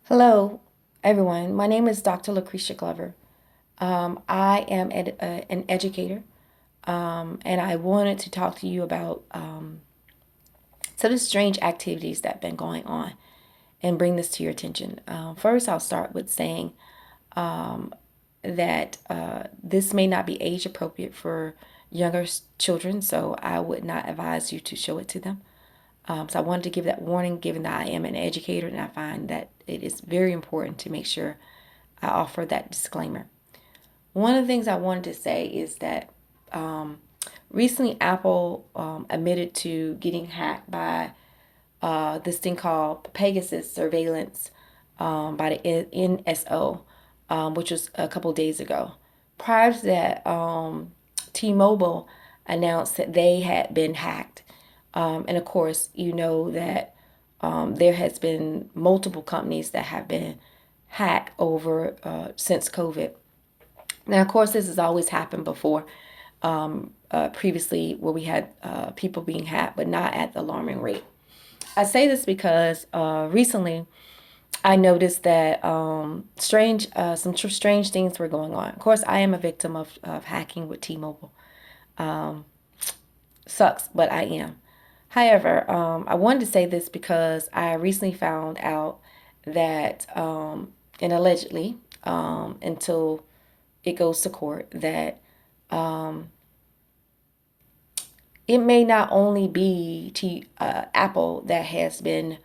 Hello, everyone. My name is Dr. Lucretia Glover. I am an educator, and I wanted to talk to you about some of the strange activities that have been going on and bring this to your attention. First, I'll start with saying that this may not be age appropriate for younger children, so I would not advise you to show it to them. So I wanted to give that warning, given that I am an educator, and I find that it is very important to make sure I offer that disclaimer. One of the things I wanted to say is that recently Apple admitted to getting hacked by this thing called Pegasus surveillance by the NSO, which was a couple days ago. Prior to that, T-Mobile announced that they had been hacked. And of course, you know that there has been multiple companies that have been hacked over since COVID. Now, of course, this has always happened before, previously, where we had people being hacked, but not at the alarming rate. I say this because recently I noticed that strange things were going on. Of course, I am a victim of hacking with T-Mobile. Sucks, but I am. However, I wanted to say this because I recently found out that, and allegedly, until it goes to court, that it may not only be Apple that has been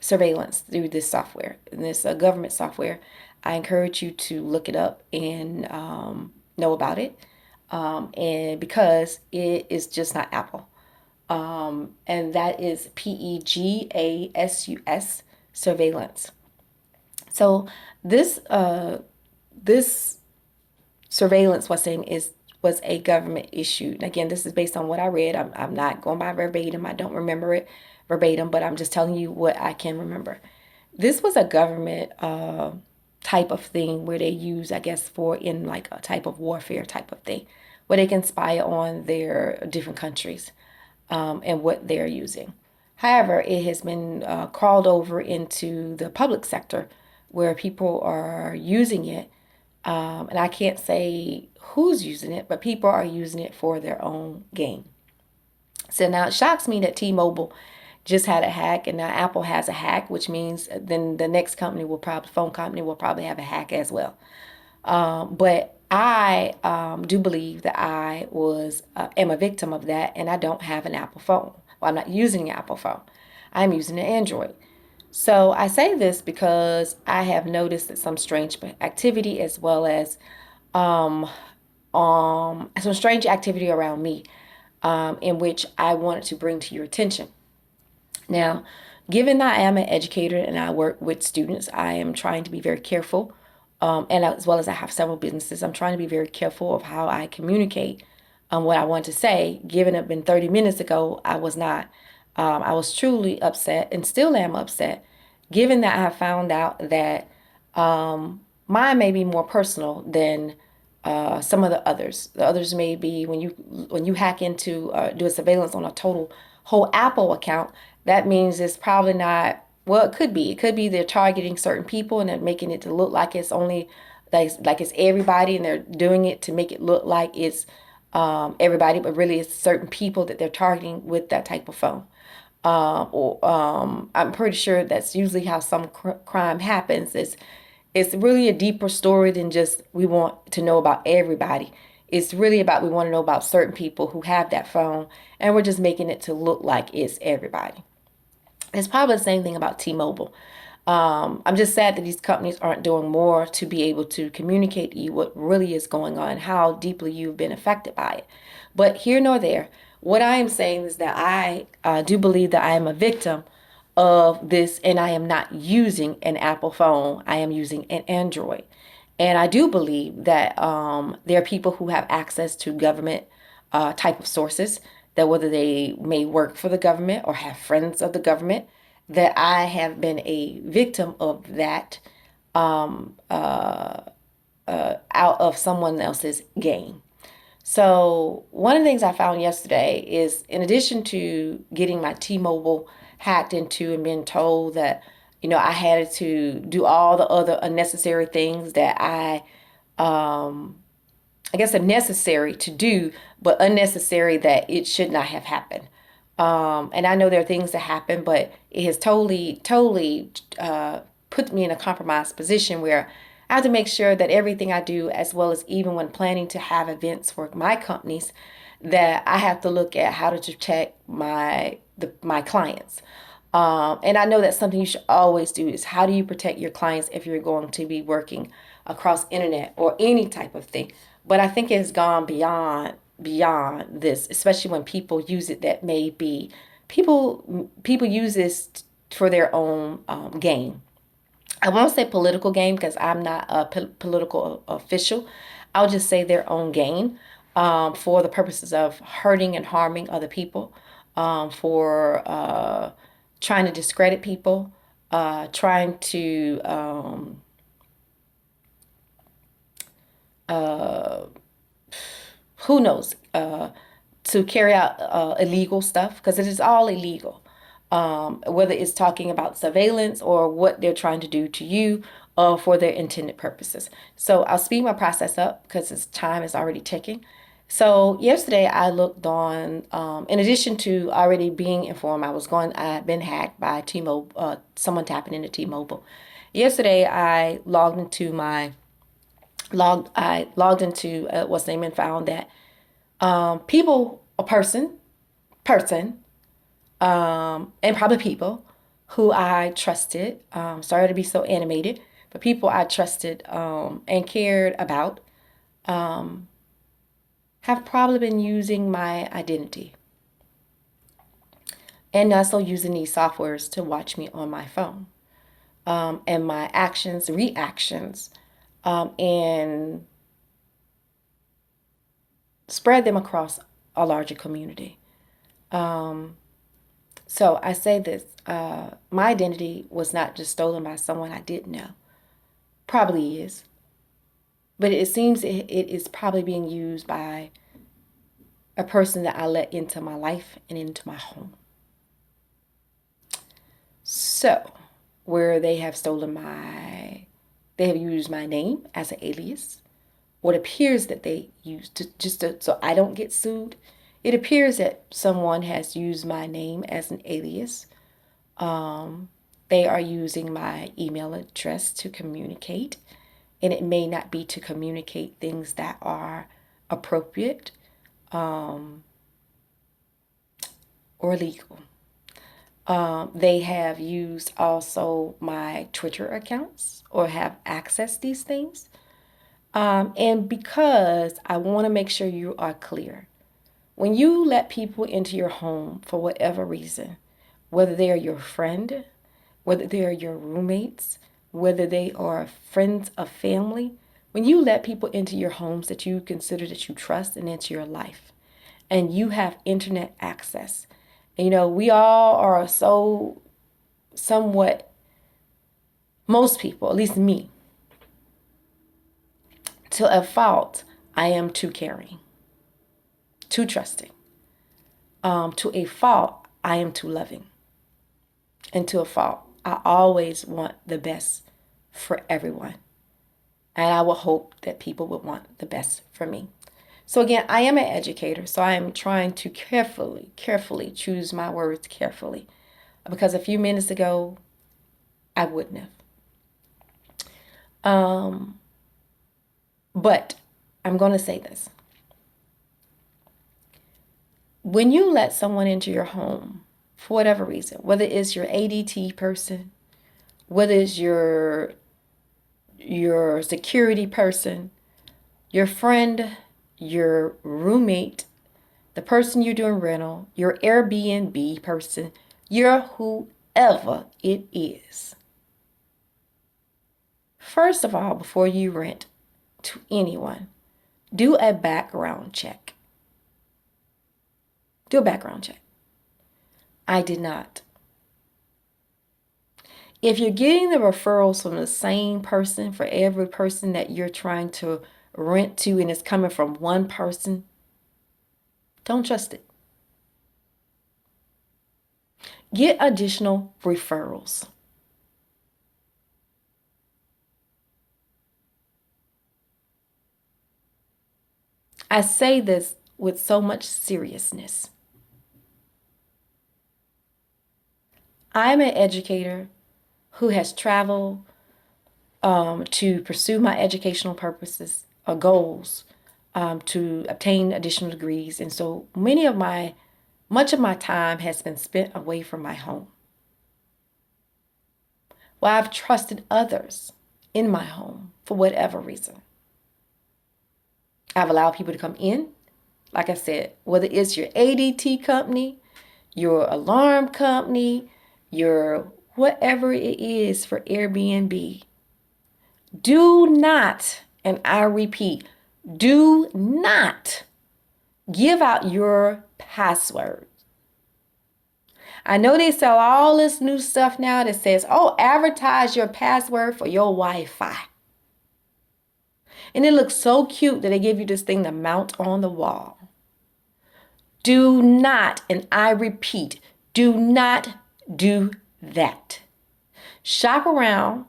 surveillance through this software, this government software. I encourage you to look it up and know about it, and because it is just not Apple, and that is PEGASUS surveillance. So this surveillance was a government issue. And again, this is based on what I read. I'm not going by verbatim. I don't remember it verbatim, but I'm just telling you what I can remember. This was a government type of thing where they use, I guess, for in like a type of warfare type of thing, where they can spy on their different countries and what they're using. However, it has been crawled over into the public sector where people are using it. And I can't say who's using it, but people are using it for their own gain. So now it shocks me that T-Mobile just had a hack, and now Apple has a hack, which means then the next phone company will probably have a hack as well. But I do believe that am a victim of that, and I don't have an Apple phone. Well, I'm not using an Apple phone. I'm using an Android. So I say this because I have noticed that some strange activity as well as some strange activity around me, in which I wanted to bring to your attention. Now, given that I am an educator and I work with students, I am trying to be very careful. And as well as I have several businesses, I'm trying to be very careful of how I communicate what I want to say. Given it been 30 minutes ago, I was not. I was truly upset and still am upset, given that I have found out that mine may be more personal than some of the others. The others may be when you hack into do a surveillance on a total whole Apple account. That means it's probably not. Well, it could be. It could be they're targeting certain people and they're making it to look like it's only like it's everybody, and they're doing it to make it look like it's everybody, but really it's certain people that they're targeting with that type of phone. Or I'm pretty sure that's usually how some crime happens. It's really a deeper story than just we want to know about everybody. It's really about we want to know about certain people who have that phone, and we're just making it to look like it's everybody. It's probably the same thing about T-Mobile. I'm just sad that these companies aren't doing more to be able to communicate to you what really is going on and how deeply you've been affected by it. But here nor there, what I am saying is that I do believe that I am a victim of this, and I am not using an Apple phone. I am using an Android. And I do believe that there are people who have access to government type of sources, that whether they may work for the government or have friends of the government, that I have been a victim of that out of someone else's gain. So one of the things I found yesterday is, in addition to getting my T-Mobile hacked into and been told that, I had to do all the other unnecessary things that I guess are necessary to do, but unnecessary that it should not have happened. And I know there are things that happen, but it has totally put me in a compromised position where I have to make sure that everything I do, as well as even when planning to have events for my companies, that I have to look at how to protect my clients. And I know that's something you should always do is how do you protect your clients if you're going to be working across internet or any type of thing. But I think it has gone beyond this, especially when people use it that may be people use this for their own gain. I won't say political gain because I'm not a political official. I'll just say their own gain for the purposes of hurting and harming other people, for trying to discredit people, trying to who knows, to carry out illegal stuff because it is all illegal. Whether it's talking about surveillance or what they're trying to do to you for their intended purposes. So I'll speed my process up because its time is already ticking. So yesterday I looked on, in addition to already being informed, I had been hacked by T-Mobile, someone tapping into T-Mobile. Yesterday I logged into what's name and found that a person, and probably people who I trusted, sorry to be so animated, but people I trusted and cared about have probably been using my identity and also using these softwares to watch me on my phone and my actions, reactions, and spread them across a larger community. So I say this, my identity was not just stolen by someone I didn't know. Probably is. But it seems it is probably being used by a person that I let into my life and into my home. So, where they have they have used my name as an alias. What appears that they used so I don't get sued. It appears that someone has used my name as an alias. They are using my email address to communicate, and it may not be to communicate things that are appropriate or legal. They have used also my Twitter accounts or have accessed these things. And because I want to make sure you are clear, when you let people into your home for whatever reason, whether they are your friend, whether they are your roommates, whether they are friends of family, when you let people into your homes that you consider that you trust and into your life, and you have internet access, and, we all are somewhat, most people, at least me, to a fault, I am too caring, too trusting. To a fault, I am too loving. And to a fault, I always want the best for everyone. And I will hope that people would want the best for me. So again, I am an educator, so I am trying to carefully choose my words carefully. Because a few minutes ago, I wouldn't have. But I'm going to say this. When you let someone into your home, for whatever reason, whether it's your ADT person, whether it's your security person, your friend, your roommate, the person you're doing rental, your Airbnb person, your whoever it is. First of all, before you rent to anyone, do a background check. Do a background check. I did not. If you're getting the referrals from the same person for every person that you're trying to rent to and it's coming from one person, don't trust it. Get additional referrals. I say this with so much seriousness. I'm an educator who has traveled to pursue my educational purposes or goals, to obtain additional degrees. And so much of my time has been spent away from my home. Well, I've trusted others in my home for whatever reason. I've allowed people to come in, like I said, whether it's your ADT company, your alarm company, your whatever it is for Airbnb. Do not, and I repeat, do not give out your password. I know they sell all this new stuff now that says, oh, advertise your password for your Wi-Fi. And it looks so cute that they give you this thing to mount on the wall. Do not, and I repeat, do not do that. Shop around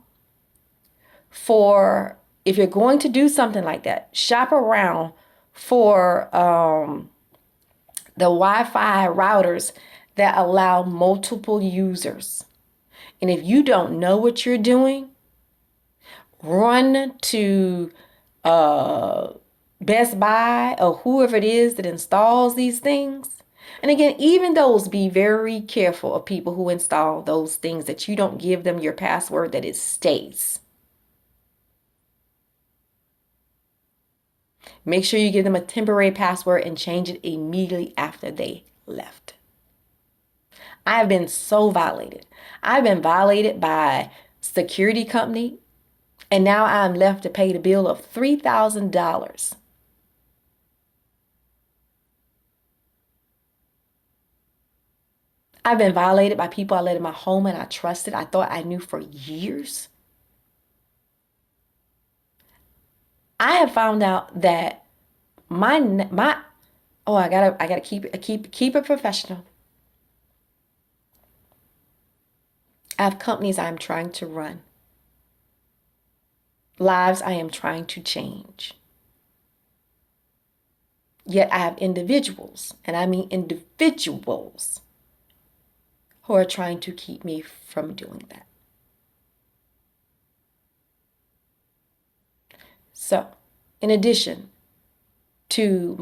for, if you're going to do something like that, shop around for the Wi-Fi routers that allow multiple users. And if you don't know what you're doing, run to Best Buy or whoever it is that installs these things. And again, even those, be very careful of people who install those things, that you don't give them your password, that it stays. Make sure you give them a temporary password and change it immediately after they left. I have been so violated. I've been violated by security company, and now I'm left to pay the bill of $3,000. I've been violated by people I let in my home and I trusted. I thought I knew for years. I have found out that my oh, I gotta keep it professional. I have companies I am trying to run, lives I am trying to change. Yet I have individuals, and I mean individuals, who are trying to keep me from doing that. So, in addition to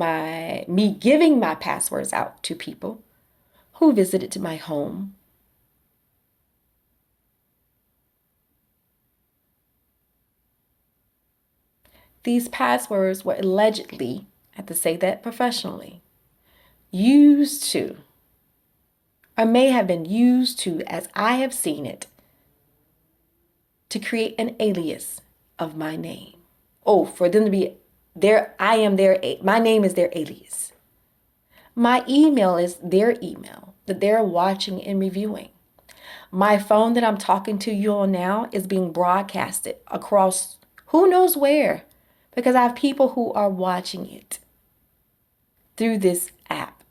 me giving my passwords out to people who visited to my home, these passwords were allegedly, I have to say that professionally, used to, or may have been used to, as I have seen it, to create an alias of my name. Oh, for them to be there, my name is their alias. My email is their email that they're watching and reviewing. My phone that I'm talking to you on now is being broadcasted across who knows where, because I have people who are watching it through this app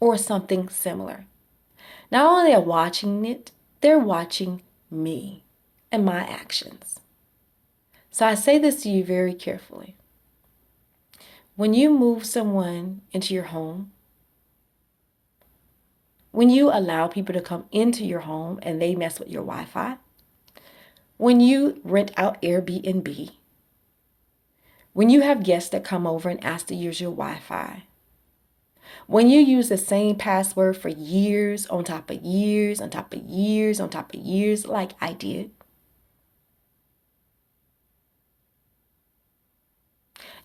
or something similar. Not only are they watching it, they're watching me and my actions. So I say this to you very carefully. When you move someone into your home, when you allow people to come into your home and they mess with your Wi-Fi, when you rent out Airbnb, when you have guests that come over and ask to use your Wi-Fi, when you use the same password for years on top of years on top of years on top of years, like I did.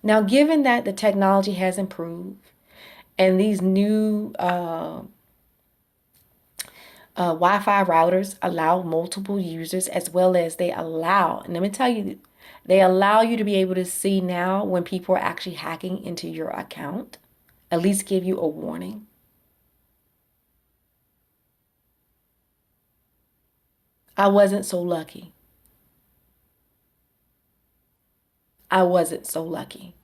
Now, given that the technology has improved and these new Wi-Fi routers allow multiple users, as well as and let me tell you, they allow you to be able to see now when people are actually hacking into your account, at least give you a warning. I wasn't so lucky. I wasn't so lucky.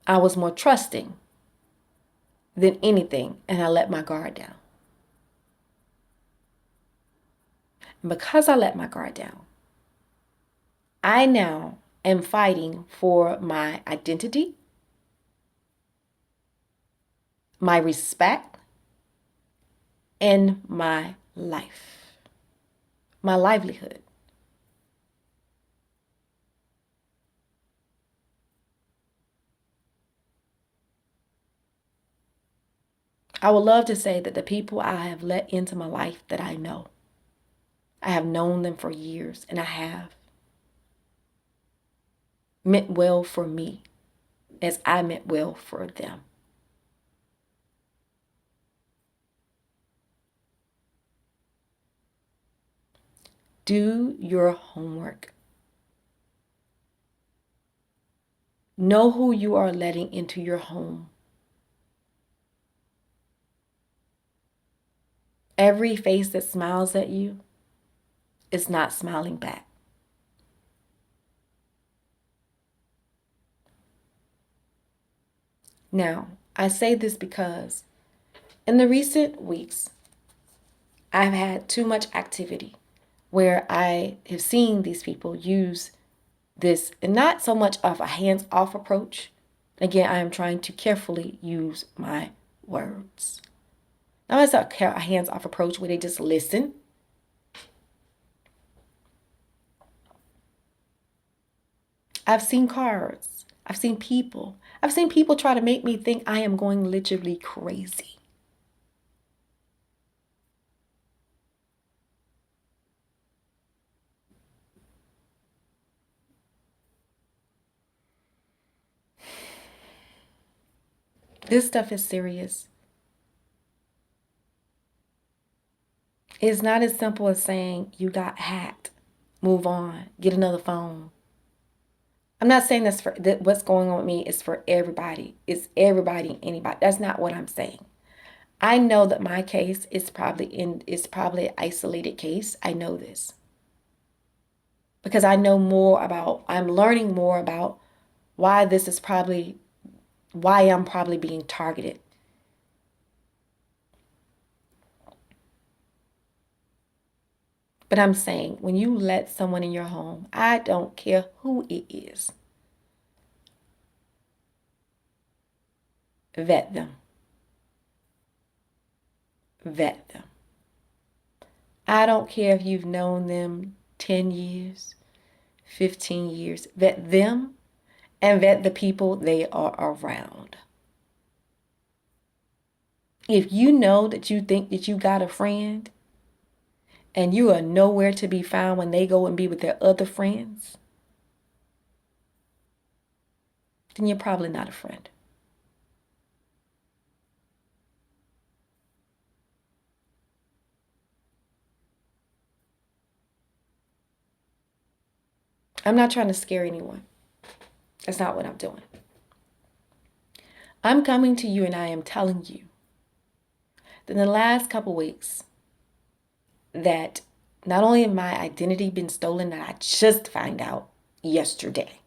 I was more trusting than anything, and I let my guard down. And because I let my guard down, I now am fighting for my identity, my respect, and my life, my livelihood. I would love to say that the people I have let into my life that I have known them for years, and I have meant well for me as I meant well for them. Do your homework. Know who you are letting into your home. Every face that smiles at you is not smiling back. Now, I say this because in the recent weeks, I've had too much activity where I have seen these people use this, and not so much of a hands off approach. Again, I am trying to carefully use my words. Now, it's a hands off approach where they just listen. I've seen cards. I've seen people. I've seen people try to make me think I am going literally crazy. This stuff is serious. It's not as simple as saying you got hacked. Move on. Get another phone. I'm not saying that what's going on with me is for everybody. It's everybody, anybody. That's not what I'm saying. I know that my case is probably an isolated case. I know this because I'm learning more about why this is probably why I'm probably being targeted. But I'm saying when you let someone in your home, I don't care who it is, vet them. Vet them. I don't care if you've known them 10 years, 15 years. Vet them and vet the people they are around. If you know that you think that you got a friend and you are nowhere to be found when they go and be with their other friends, then you're probably not a friend. I'm not trying to scare anyone. That's not what I'm doing. I'm coming to you and I am telling you that in the last couple weeks that not only have my identity been stolen, that I just found out yesterday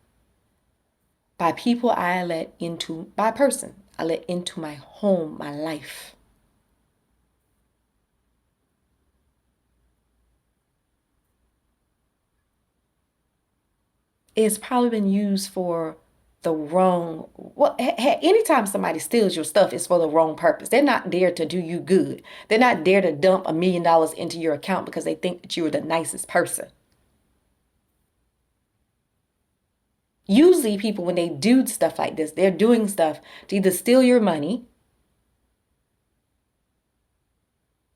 by people by person I let into my home, my life. It's probably been used for the wrong, well, anytime somebody steals your stuff, it's for the wrong purpose. They're not there to do you good. They're not there to dump $1 million into your account because they think that you're the nicest person. Usually people, when they do stuff like this, they're doing stuff to either steal your money,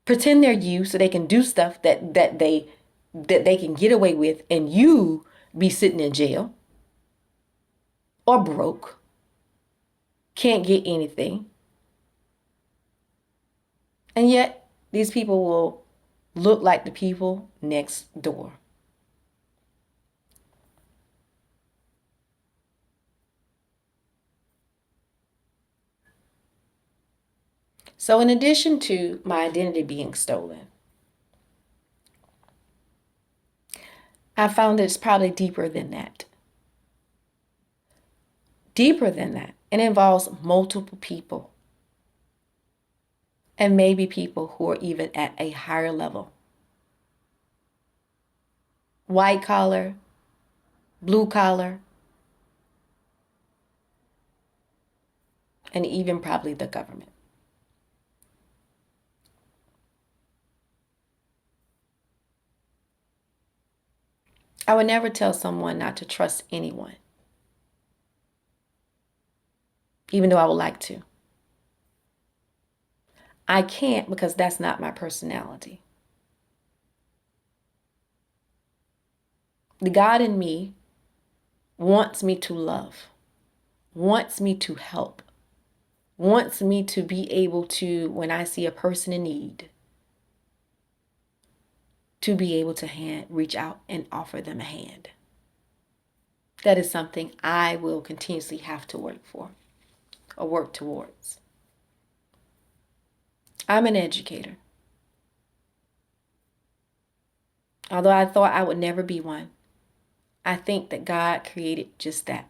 pretend they're you so they can do stuff that they can get away with, and you be sitting in jail or broke, can't get anything. And yet these people will look like the people next door. So in addition to my identity being stolen, I found that it's probably deeper than that. Deeper than that. It involves multiple people. and maybe people who are even at a higher level. White collar, blue collar, and even probably the government. I would never tell someone not to trust anyone, even though I would like to. I can't because that's not my personality. The God in me wants me to love, wants me to help, wants me to be able to, when I see a person in need, to be able to reach out and offer them a hand. That is something I will continuously have to work for or work towards. I'm an educator. Although I thought I would never be one, I think that God created just that.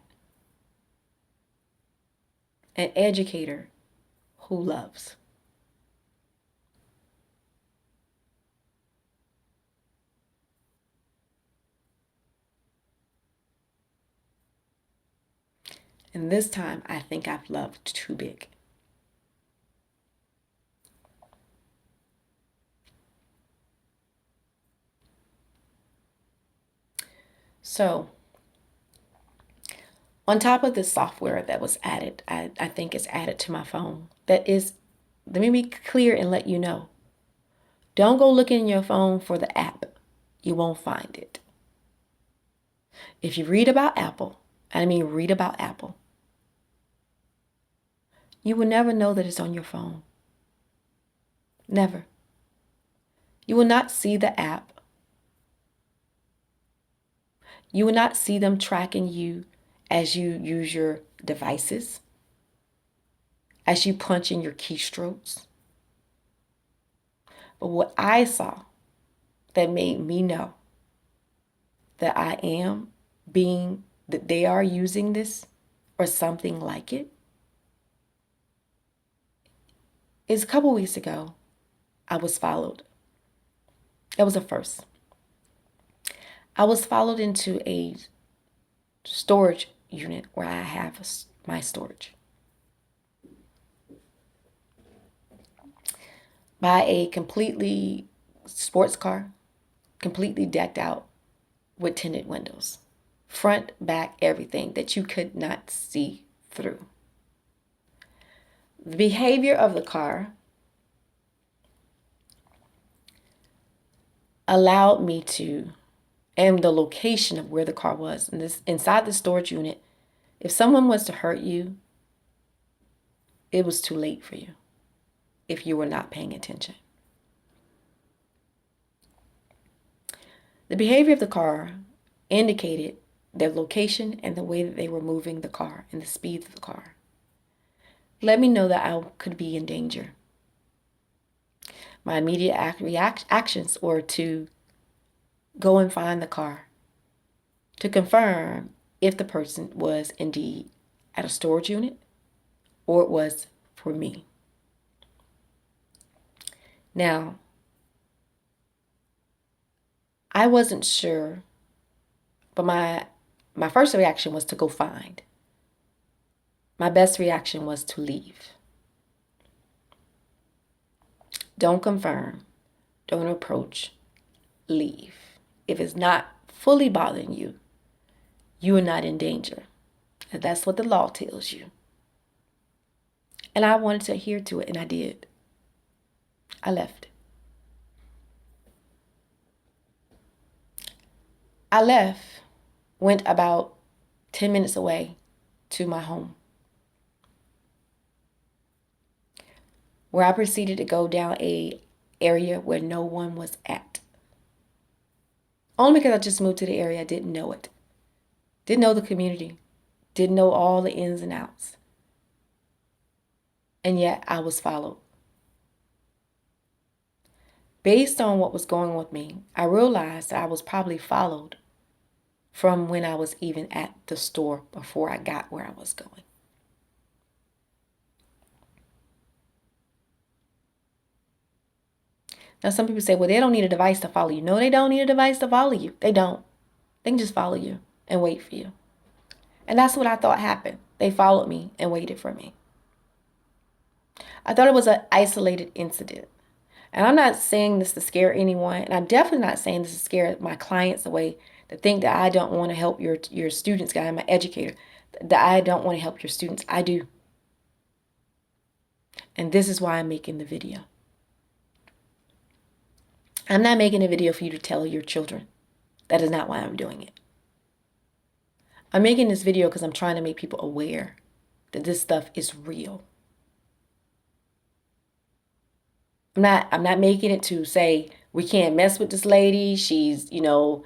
An educator who loves. And this time, I think I've loved too big. So, on top of the software that was added, I think it's added to my phone. That is, let me be clear and let you know. Don't go looking in your phone for the app. You won't find it. If you read about Apple, I mean read about Apple, you will never know that it's on your phone. Never. You will not see the app. You will not see them tracking you as you use your devices, as you punch in your keystrokes. But what I saw that made me know that I am being, that they are using this or something like it, is a couple weeks ago, I was followed. It was a first. I was followed into a storage unit where I have my storage by a completely sports car, completely decked out with tinted windows, front, back, everything that you could not see through. The behavior of the car allowed me to, and the location of where the car was, and this inside the storage unit, if someone was to hurt you, it was too late for you if you were not paying attention. The behavior of the car indicated their location and the way that they were moving the car and the speed of the car. Let me know that I could be in danger. My immediate actions were to go and find the car to confirm if the person was indeed at a storage unit or it was for me. Now, I wasn't sure, but my first reaction was to go find. My best reaction was to leave. Don't confirm. Don't approach. Leave. If it's not fully bothering you, you are not in danger. And that's what the law tells you. And I wanted to adhere to it, and I did. I left. I left, went about 10 minutes away to my home, where I proceeded to go down a area where no one was at. Only because I just moved to the area, I didn't know it. Didn't know the community. Didn't know all the ins and outs. And yet I was followed. Based on what was going on with me, I realized that I was probably followed from when I was even at the store before I got where I was going. Now, some people say, well, they don't need a device to follow you. No, they don't need a device to follow you. They don't. They can just follow you and wait for you. And that's what I thought happened. They followed me and waited for me. I thought it was an isolated incident. And I'm not saying this to scare anyone. And I'm definitely not saying this to scare my clients away to think that I don't want to help your students. God, I'm an educator. That I don't want to help your students. I do. And this is why I'm making the video. I'm not making a video for you to tell your children. That is not why I'm doing it. I'm making this video because I'm trying to make people aware that this stuff is real. I'm not making it to say we can't mess with this lady. She's, people.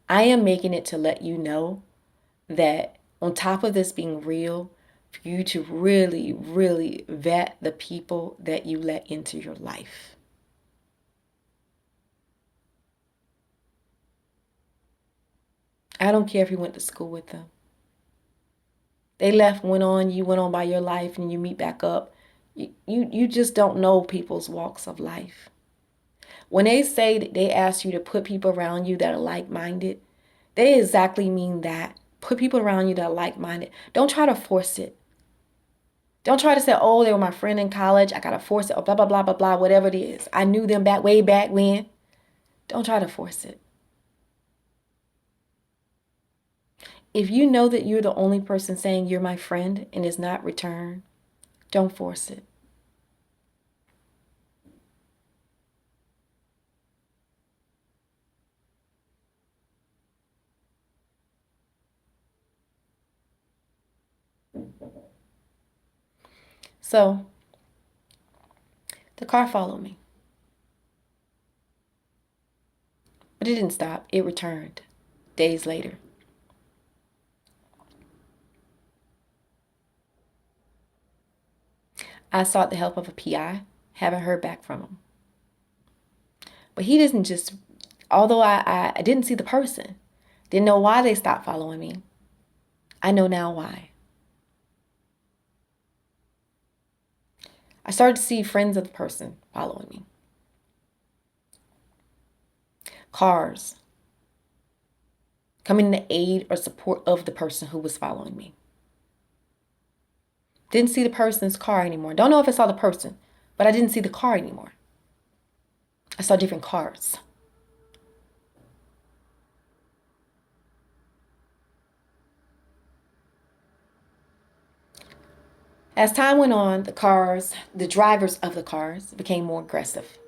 I am making it to let you know that on top of this being real, for you to really, really vet the people that you let into your life. I don't care if you went to school with them. They left, you went on by your life, and you meet back up. You just don't know people's walks of life. When they say that they ask you to put people around you that are like-minded, they exactly mean that. Put people around you that are like-minded. Don't try to force it. Don't try to say, oh, they were my friend in college. I got to force it, or blah, blah, blah, blah, blah, whatever it is. I knew them way back when. Don't try to force it. If you know that you're the only person saying you're my friend and it's not returned, don't force it. So, the car followed me. But it didn't stop. It returned days later. I sought the help of a PI, haven't heard back from him. But he doesn't just, although I didn't see the person, didn't know why they stopped following me. I know now why. I started to see friends of the person following me. Cars coming to aid or support of the person who was following me. Didn't see the person's car anymore. Don't know if I saw the person, but I didn't see the car anymore. I saw different cars. As time went on, the drivers of the cars became more aggressive.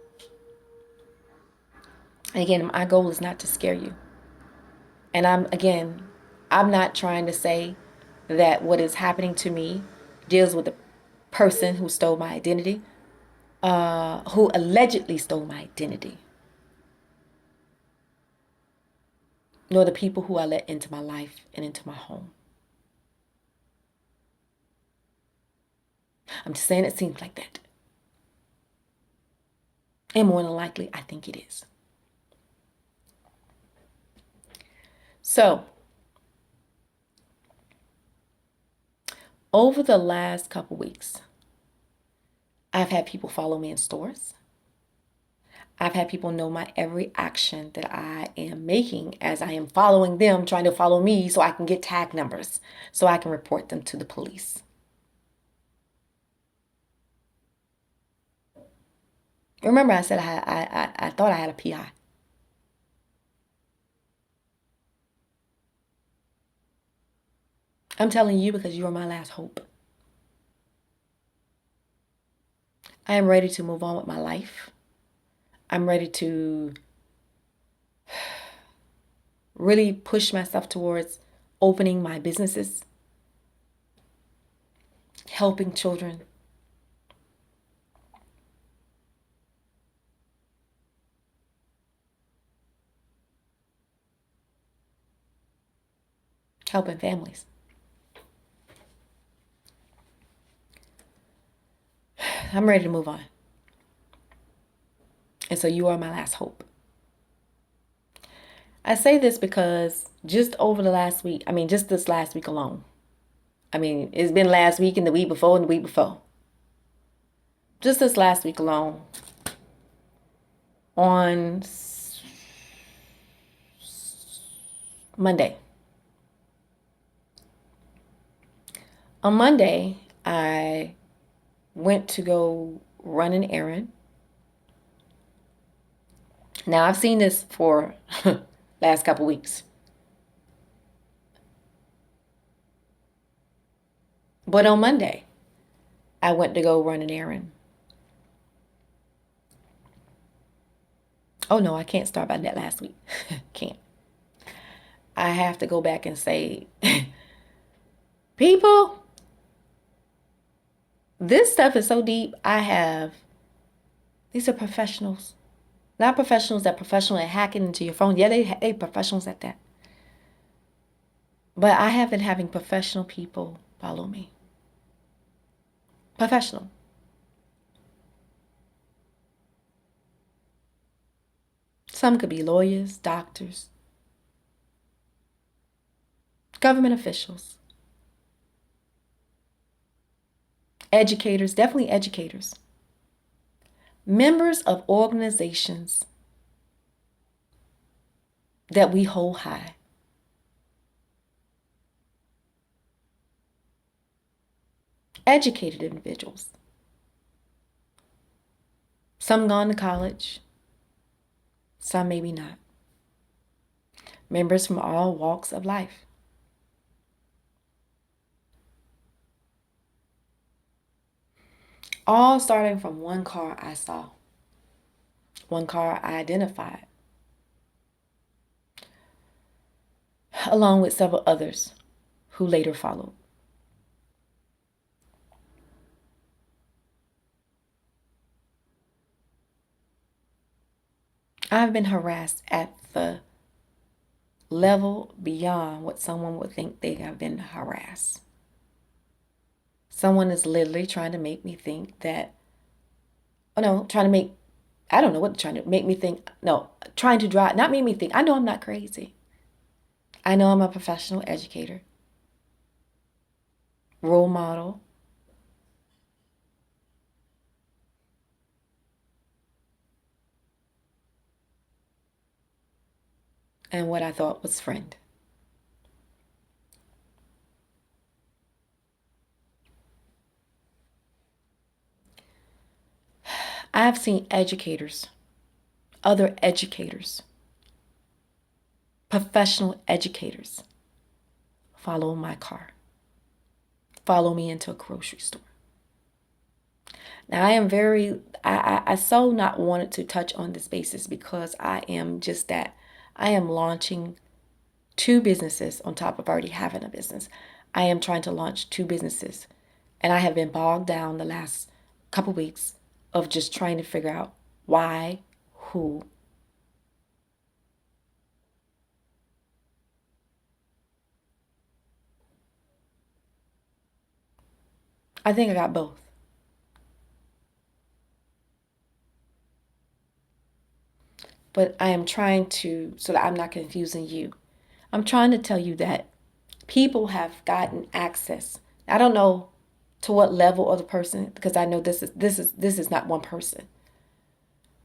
And again, my goal is not to scare you. And I'm not trying to say that what is happening to me deals with the person who stole my identity, who allegedly stole my identity, nor the people who I let into my life and into my home. I'm just saying it seems like that. And more than likely, I think it is. So, over the last couple weeks, I've had people follow me in stores. I've had people know my every action that I am making as I am following them, trying to follow me so I can get tag numbers, so I can report them to the police. Remember I said I thought I had a PI. I'm telling you because you are my last hope. I am ready to move on with my life. I'm ready to really push myself towards opening my businesses, helping children, helping families. I'm ready to move on. And so you are my last hope. I say this because just over the last week, just this last week alone. It's been last week and the week before and the week before. just this last week alone, on Monday. On Monday, I went to go run an errand. Now, I've seen this for last couple weeks. But on Monday, I went to go run an errand. Oh no, I can't start by that last week. Can't. I have to go back and say, people, this stuff is so deep. These are professionals. Not professionals that professional at hacking into your phone. Yeah, they professionals at that. But I have been having professional people follow me. Professional. Some could be lawyers, doctors, government officials, educators, definitely educators, members of organizations that we hold high. Educated individuals. Some gone to college, some maybe not. Members from all walks of life. All starting from one car I saw, one car I identified, along with several others who later followed. I've been harassed at the level beyond what someone would think they have been harassed. Someone is literally trying to make me think that, oh no, trying to make, I don't know what, trying to make me think, no, trying to drive, not make me think, I know I'm not crazy. I know I'm a professional educator, role model, and what I thought was friend. I have seen educators, other educators, professional educators follow my car, follow me into a grocery store. Now, I so not wanted to touch on this basis because I am just that. I am launching two businesses on top of already having a business. I am trying to launch two businesses. And I have been bogged down the last couple weeks of just trying to figure out why, who. I think I got both. But I am trying to, so that I'm not confusing you, I'm trying to tell you that people have gotten access. I don't know to what level of the person, because I know this is not one person.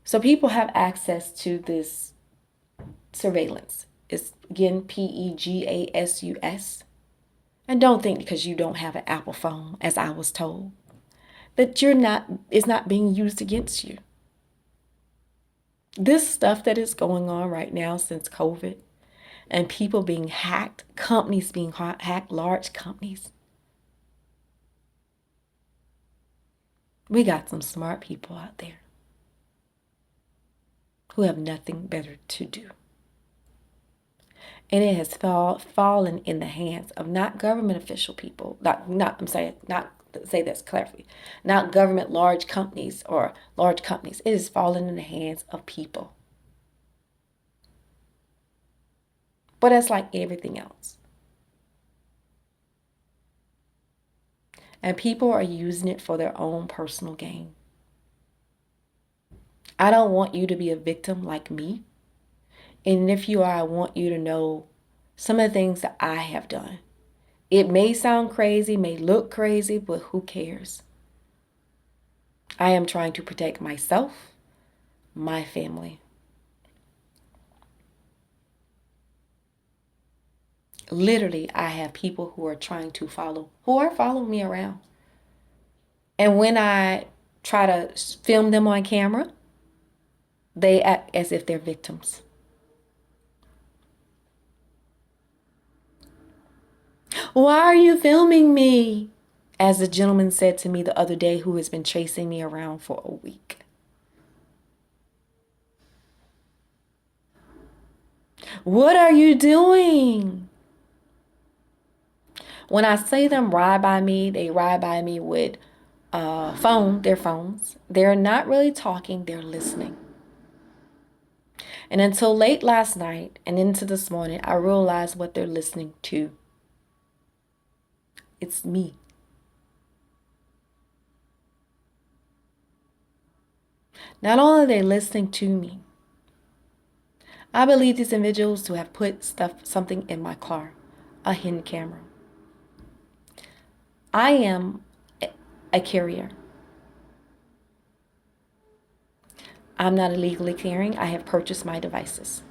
So people have access to this surveillance. It's again PEGASUS. And don't think because you don't have an Apple phone, as I was told, that it's not being used against you. This stuff that is going on right now since COVID and people being hacked, companies being hacked, large companies. We got some smart people out there who have nothing better to do. And it has fallen in the hands of not government official people, I'm saying, not say this clearly, not government large companies or large companies. It has fallen in the hands of people. But that's like everything else. And people are using it for their own personal gain. I don't want you to be a victim like me. And if you are, I want you to know some of the things that I have done. It may sound crazy, may look crazy, but who cares? I am trying to protect myself, my family. Literally, I have people who are following me around. And when I try to film them on camera, they act as if they're victims. Why are you filming me? As the gentleman said to me the other day who has been chasing me around for a week. What are you doing? When I see them ride by me, they ride by me with their phones. They're not really talking, they're listening. And until late last night and into this morning, I realized what they're listening to. It's me. Not only are they listening to me, I believe these individuals to have put something in my car, a hidden camera. I am a carrier. I'm not illegally carrying. I have purchased my devices.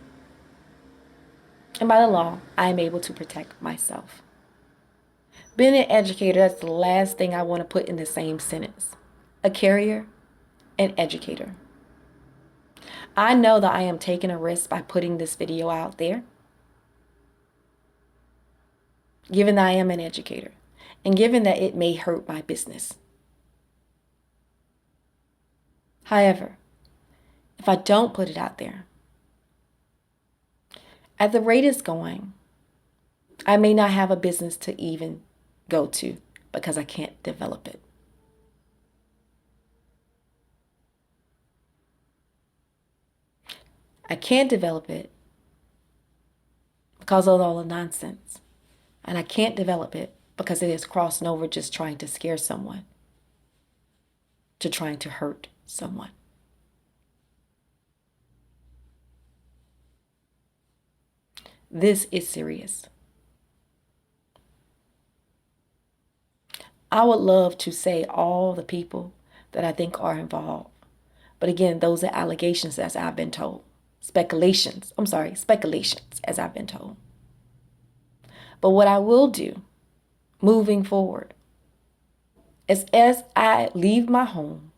And by the law, I am able to protect myself. Being an educator, that's the last thing I want to put in the same sentence. A carrier, an educator. I know that I am taking a risk by putting this video out there, given that I am an educator, and given that it may hurt my business. However, if I don't put it out there, at the rate it's going, I may not have a business to even go to because I can't develop it. I can't develop it because of all the nonsense. And I can't develop it because it is crossing over just trying to scare someone, to trying to hurt someone. This is serious. I would love to say all the people that I think are involved. But again, those are allegations as I've been told. Speculations as I've been told. But what I will do moving forward is as I leave my home,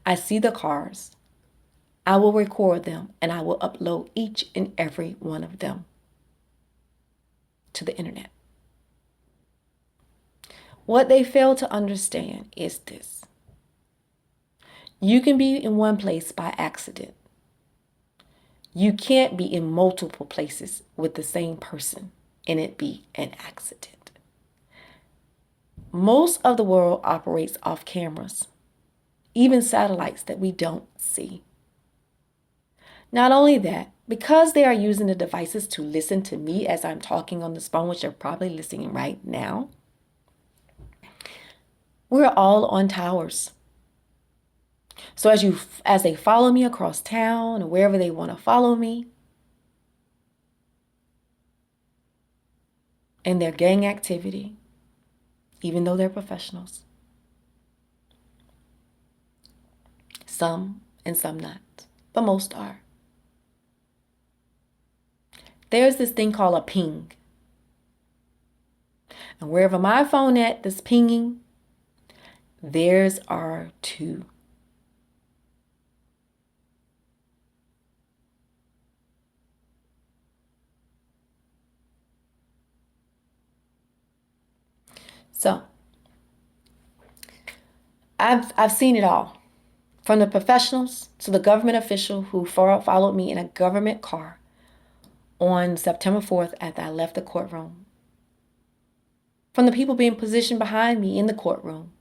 I see the cars, I will record them and I will upload each and every one of them to the internet. What they fail to understand is this. You can be in one place by accident. You can't be in multiple places with the same person and it be an accident. Most of the world operates off cameras, even satellites that we don't see. Not only that, because they are using the devices to listen to me as I'm talking on this phone, which they're probably listening right now, we're all on towers. So as they follow me across town or wherever they want to follow me, in their gang activity, even though they're professionals, some and some not, but most are. There's this thing called a ping. And wherever my phone at that's pinging, theirs are too. So I've seen it all. From the professionals to the government official who followed me in a government car on September 4th after I left the courtroom. From the people being positioned behind me in the courtroom.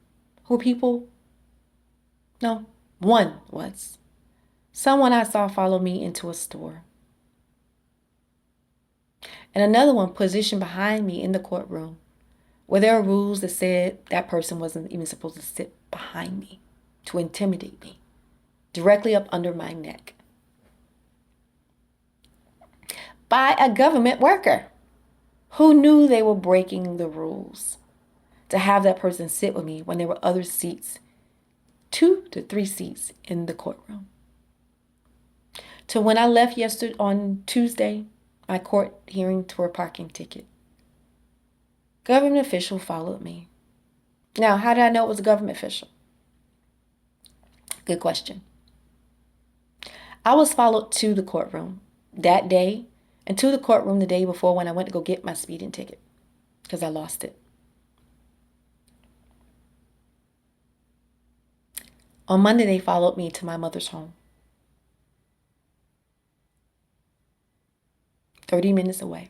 One was someone I saw follow me into a store. And another one positioned behind me in the courtroom where there are rules that said that person wasn't even supposed to sit behind me to intimidate me, directly up under my neck. By a government worker who knew they were breaking the rules to have that person sit with me when there were other seats 2 to 3 seats in the courtroom. So when I left yesterday on Tuesday, my court hearing for a parking ticket, government official followed me. Now, how did I know it was a government official? Good question. I was followed to the courtroom that day and to the courtroom the day before when I went to go get my speeding ticket because I lost it. On Monday, they followed me to my mother's home, 30 minutes away.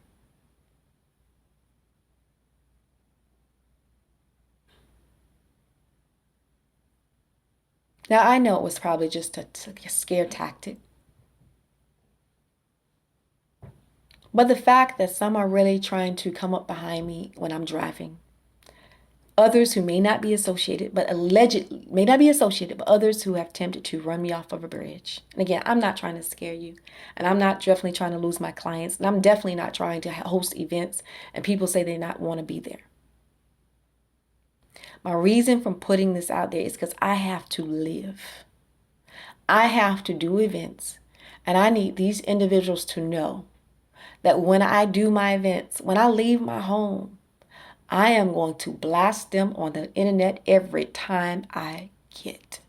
Now, I know it was probably just a scare tactic. But the fact that some are really trying to come up behind me when I'm driving, others who may not be associated, but allegedly may not be associated, but others who have attempted to run me off of a bridge. And again, I'm not trying to scare you, and I'm not definitely trying to lose my clients, and I'm definitely not trying to host events and people say they not want to be there. My reason for putting this out there is because I have to live. I have to do events, and I need these individuals to know that when I do my events, when I leave my home, I am going to blast them on the internet every time I get.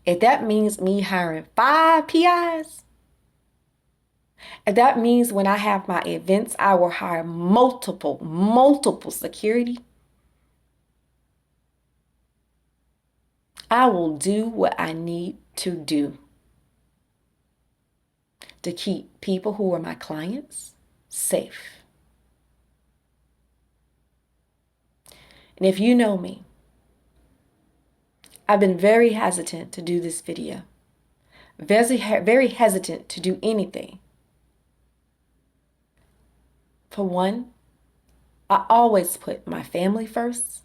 If that means me hiring 5 PIs, if that means when I have my events, I will hire multiple security, I will do what I need to do to keep people who are my clients safe. And if you know me, I've been very hesitant to do this video. Very hesitant to do anything. For one, I always put my family first,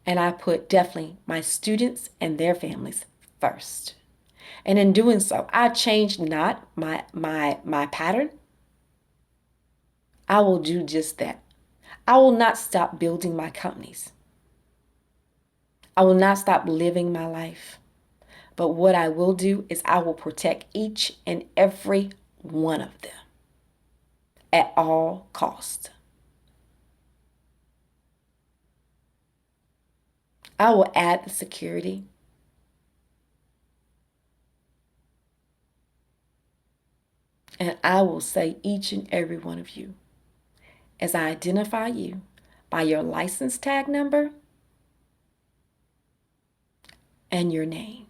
and I put definitely my students and their families first. And in doing so, I changed not my pattern. I will do just that. I will not stop building my companies. I will not stop living my life. But what I will do is I will protect each and every one of them at all costs. I will add the security. And I will say each and every one of you, as I identify you by your license tag number and your name,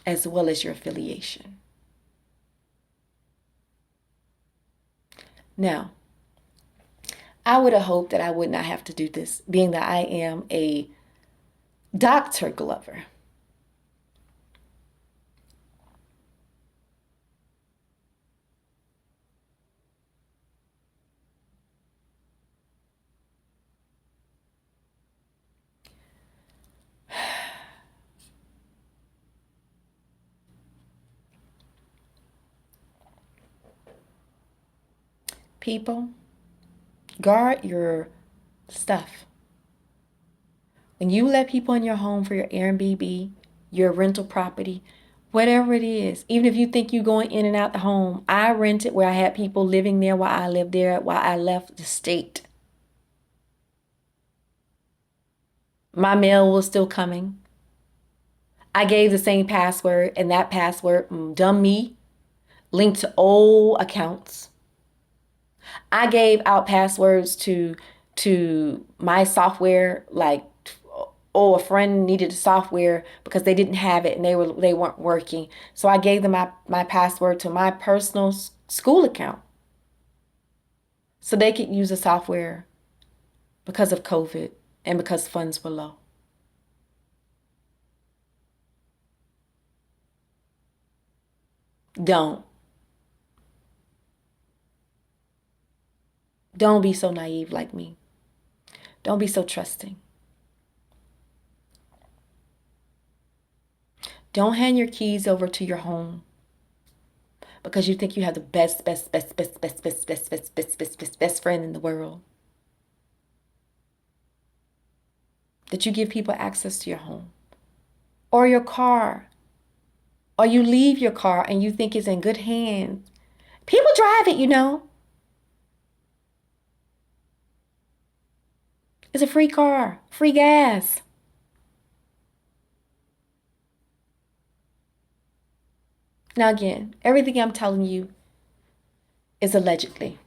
as well as your affiliation. Now, I would have hoped that I would not have to do this, being that I am a Dr. Glover. People, guard your stuff. When you let people in your home for your Airbnb, your rental property, whatever it is, even if you think you're going in and out the home, I rented where I had people living there while I lived there, while I left the state. My mail was still coming. I gave the same password, and that password, dumb me, linked to old accounts. I gave out passwords to my software, like, oh, a friend needed a software because they didn't have it and they weren't working. So I gave them my password to my personal school account so they could use the software because of COVID and because funds were low. Don't be so naive like me. Don't be so trusting. Don't hand your keys over to your home because you think you have the best friend in the world. that you give people access to your home or your car, or you leave your car and you think it's in good hands. People drive it, you know. It's a free car, free gas. Now, again, everything I'm telling you is allegedly,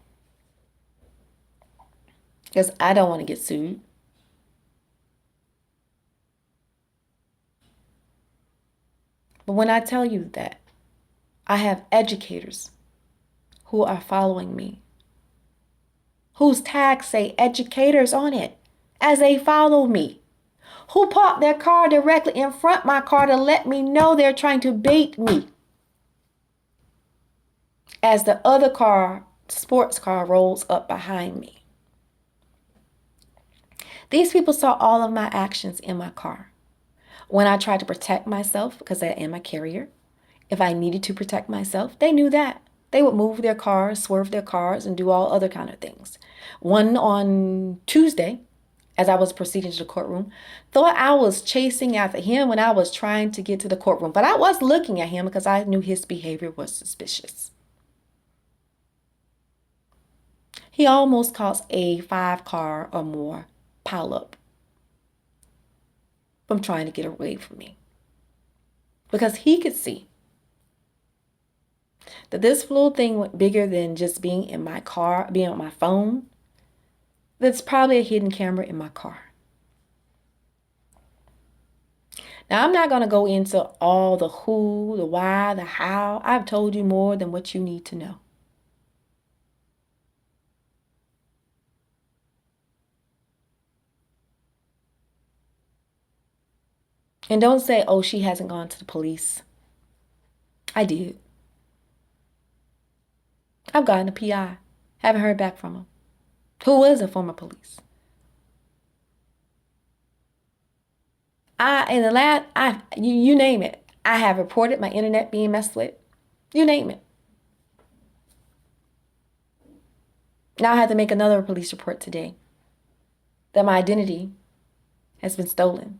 because I don't want to get sued. But when I tell you that I have educators who are following me, whose tags say educators on it as they follow me, who park their car directly in front of my car to let me know they're trying to bait me, as the other car, sports car, rolls up behind me. These people saw all of my actions in my car. When I tried to protect myself, because I am a carrier, if I needed to protect myself, they knew that. They would move their cars, swerve their cars, and do all other kind of things. One on Tuesday, as I was proceeding to the courtroom, thought I was chasing after him when I was trying to get to the courtroom. But I was looking at him because I knew his behavior was suspicious. He almost caused a 5-car or more pileup from trying to get away from me. Because he could see that this little thing went bigger than just being in my car, being on my phone. There's probably a hidden camera in my car. Now, I'm not going to go into all the who, the why, the how. I've told you more than what you need to know. And don't say, oh, she hasn't gone to the police. I did. I've gotten a PI. Haven't heard back from him. Who was a former police. You name it. I have reported my internet being messed with. You name it. Now I had to make another police report today that my identity has been stolen.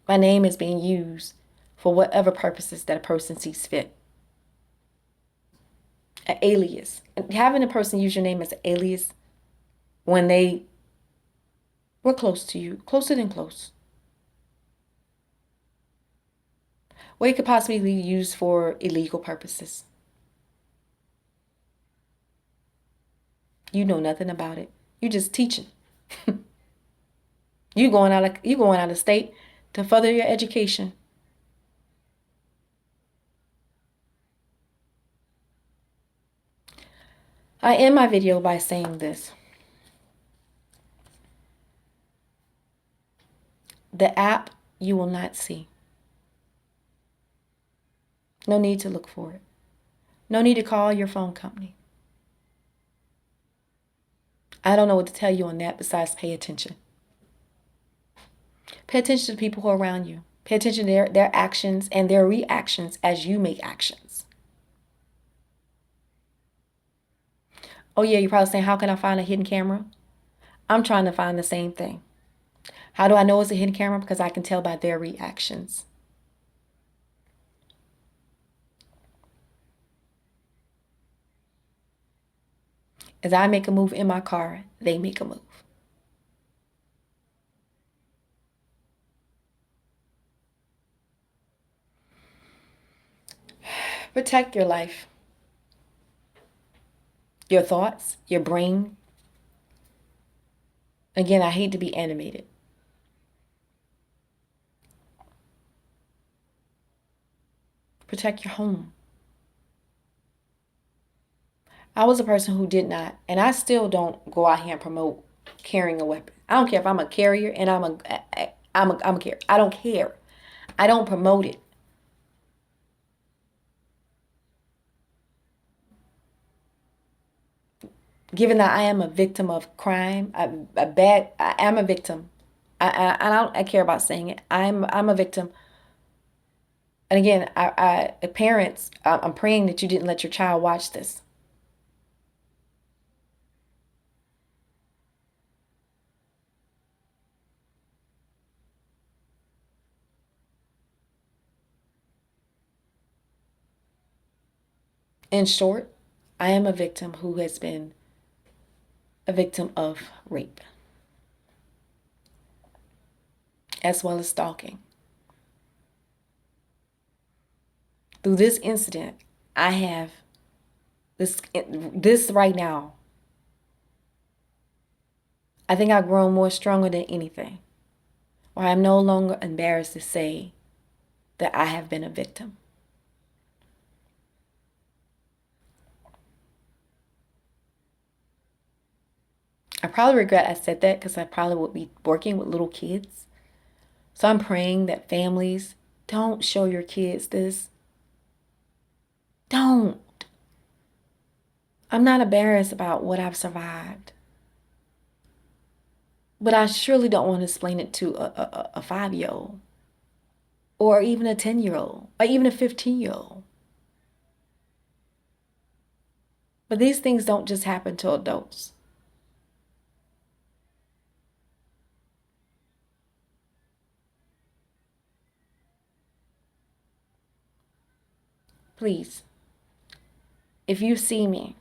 My name is being used for whatever purposes that a person sees fit. An alias. And having a person use your name as an alias when they were close to you, closer than close. Or it could possibly be used for illegal purposes. You know nothing about it. You just teaching. You going out of state to further your education. I end my video by saying this. The app you will not see. No need to look for it. No need to call your phone company. I don't know what to tell you on that besides pay attention. Pay attention to the people who are around you. Pay attention to their actions and their reactions as you make actions. Oh yeah, you're probably saying, how can I find a hidden camera? I'm trying to find the same thing. How do I know it's a hidden camera? Because I can tell by their reactions. As I make a move in my car, they make a move. Protect your life, your thoughts, your brain. Again, I hate to be animated. Protect your home. I was a person who did not, and I still don't go out here and promote carrying a weapon. I don't care if I'm a carrier and I'm a carrier. I don't care. I don't promote it. Given that I am a victim of crime, I am a victim. I care about saying it. I'm a victim. And again, parents, I'm praying that you didn't let your child watch this. In short, I am a victim who has been a victim of rape as well as stalking. Through this incident, I have this right now. I think I've grown more stronger than anything, where I'm no longer embarrassed to say that I have been a victim. I probably regret I said that because I probably would be working with little kids. So I'm praying that families don't show your kids this. Don't. I'm not embarrassed about what I've survived. But I surely don't want to explain it to a 5-year-old or even a 10-year-old or even a 15-year-old. But these things don't just happen to adults. Please, if you see me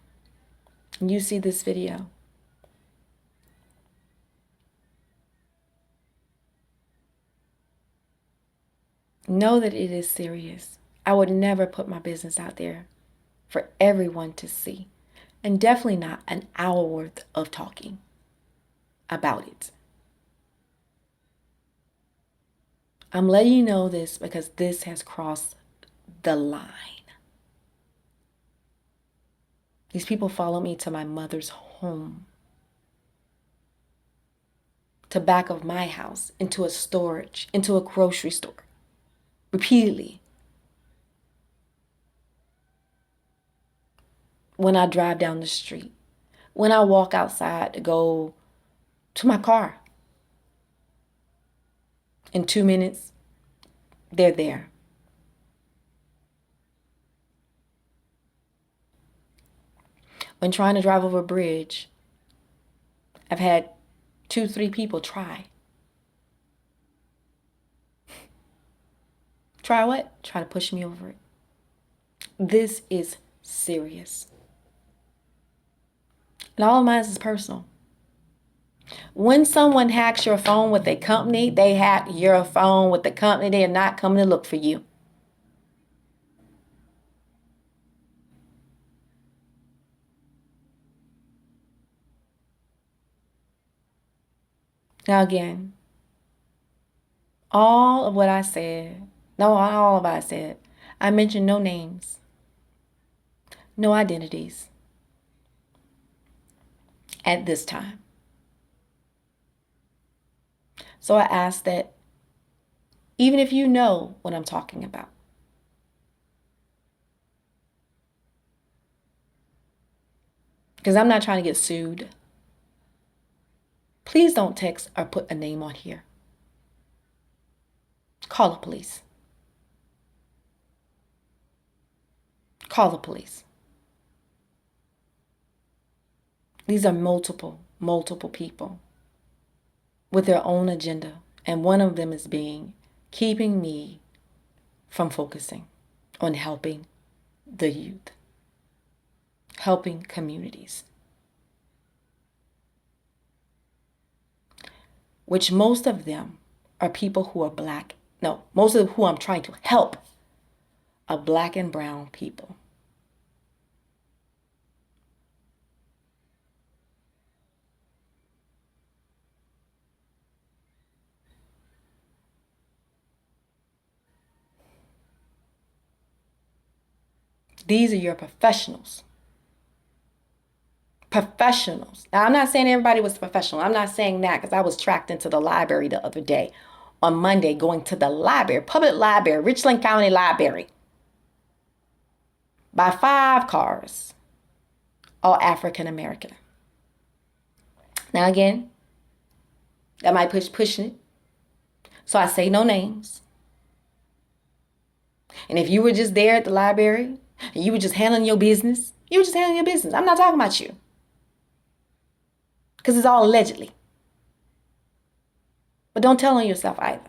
and you see this video, know that it is serious. I would never put my business out there for everyone to see, and definitely not an hour worth of talking about it. I'm letting you know this because this has crossed the line. These people follow me to my mother's home, to back of my house, into a storage, into a grocery store, repeatedly. When I drive down the street, when I walk outside to go to my car, in 2 minutes, they're there. When trying to drive over a bridge, I've had 2, 3 people try. Try what? Try to push me over it. This is serious. And all of mine is personal. When someone hacks your phone with a company, they hack your phone with the company. They are not coming to look for you. Now again, all of what I said, no, not all of what I said, I mentioned no names, no identities at this time. So I ask that even if you know what I'm talking about, because I'm not trying to get sued, please don't text or put a name on here. Call the police. Call the police. These are multiple people with their own agenda. And one of them is keeping me from focusing on helping the youth, helping communities, which most of them are people who are black. No, most of who I'm trying to help are black and brown people. These are your professionals. Professionals. Now, I'm not saying everybody was professional. I'm not saying that because I was tracked into the library the other day on Monday going to the library, public library, Richland County Library, by 5 cars, all African American. Now, again, that might pushing it. So I say no names. And if you were just there at the library and you were just handling your business, you were just handling your business. I'm not talking about you. Because it's all allegedly. But don't tell on yourself either.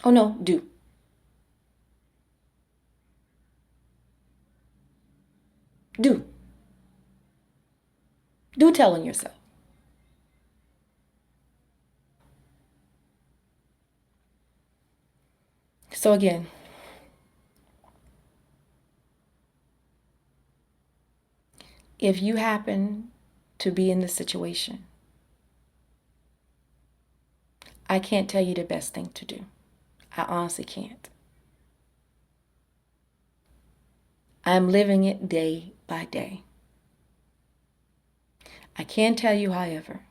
Oh no, do. Do. Do tell on yourself. So again, if you happen to be in this situation, I can't tell you the best thing to do. I honestly can't. I'm living it day by day. I can tell you, however,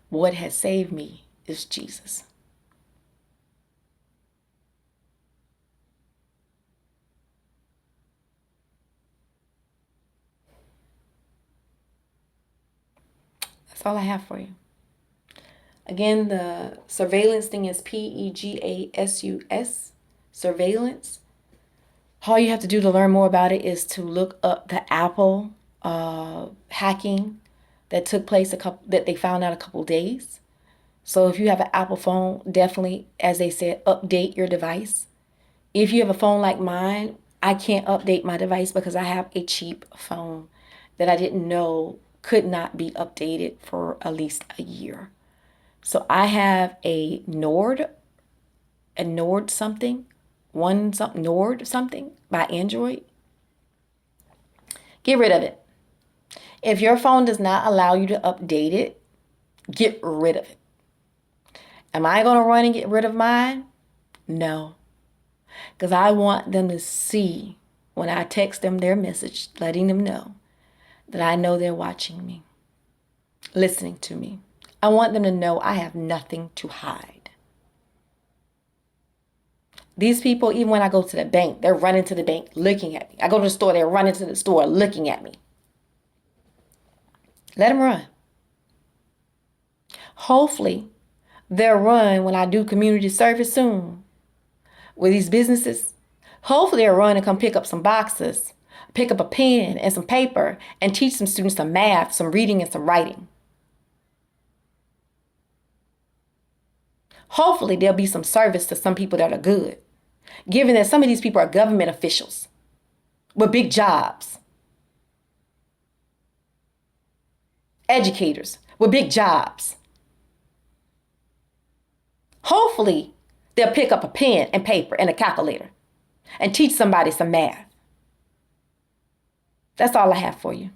what has saved me is Jesus. That's all I have for you. Again, the surveillance thing is PEGASUS, surveillance. All you have to do to learn more about it is to look up the Apple hacking that took place that they found out a couple days. So if you have an Apple phone, definitely, as they said, update your device. If you have a phone like mine, I can't update my device because I have a cheap phone that I didn't know could not be updated for at least a year. So I have a Nord something, Nord something by Android. Get rid of it. If your phone does not allow you to update it, get rid of it. Am I going to run and get rid of mine? No. Because I want them to see when I text them their message, letting them know that I know they're watching me, listening to me. I want them to know I have nothing to hide. These people, even when I go to the bank, they're running to the bank looking at me. I go to the store, they're running to the store looking at me. Let them run. Hopefully, they'll run when I do community service soon with these businesses. Hopefully, they'll run and come pick up some boxes, pick up a pen and some paper, and teach some students some math, some reading, and some writing. Hopefully, there'll be some service to some people that are good, given that some of these people are government officials with big jobs, educators with big jobs. Hopefully, they'll pick up a pen and paper and a calculator and teach somebody some math. That's all I have for you.